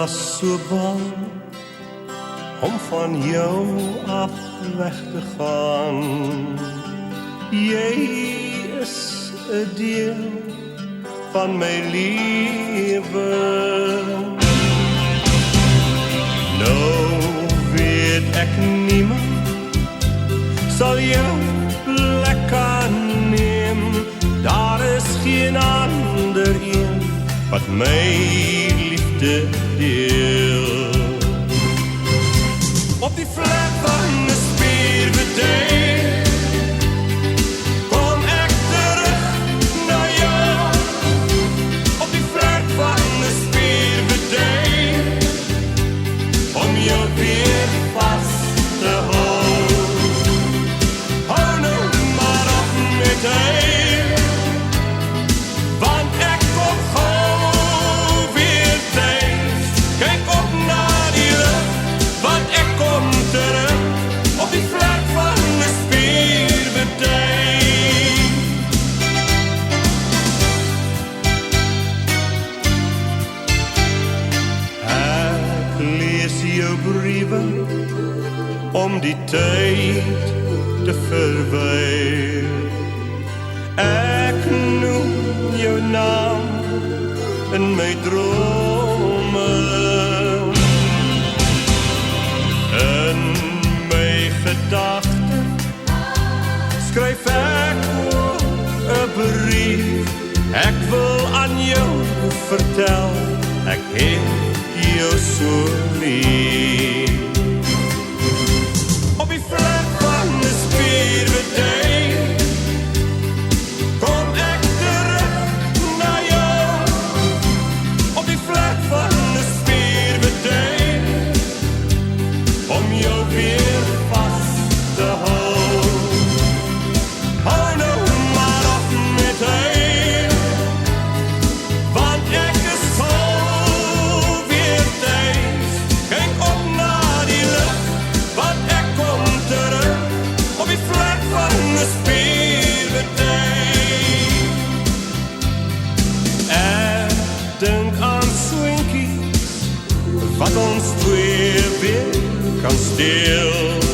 was so bang om van jou af weg te gaan. Jy is 'n deel van my lewe. Nou weet ek niemand sal jou plek aanneem. Daar is geen ander een wat my liefde deel. Op die vlek van 'n spierbedei kom ek terug na jou. Op die vlek van 'n spierbedei om jou weer vas te hou. Hou nou maar op met hy, want ek kom gauw weer thuis. Kyk op na die lucht, want ek kom terug op die vlek van 'n spierbedei. Ek lees jou briewe om die tyd te verwyder. Ek noem jou naam in my drome. In my gedagte skryf ek 'n brief. Ek wil aan jou vertel, ek het jou so lief. Op die vlek van 'n spierbedei kom ek terug na jou. Op die vlek van 'n spierbedei om jou weer vas te hou. Hou nou maar op met hy, want ek is gauw weer thuis. Kyk op na die lucht, want ek kom terug op die vlek van 'n spierbedei. Ek dink aan swinkies wat ons twee weer kan steel.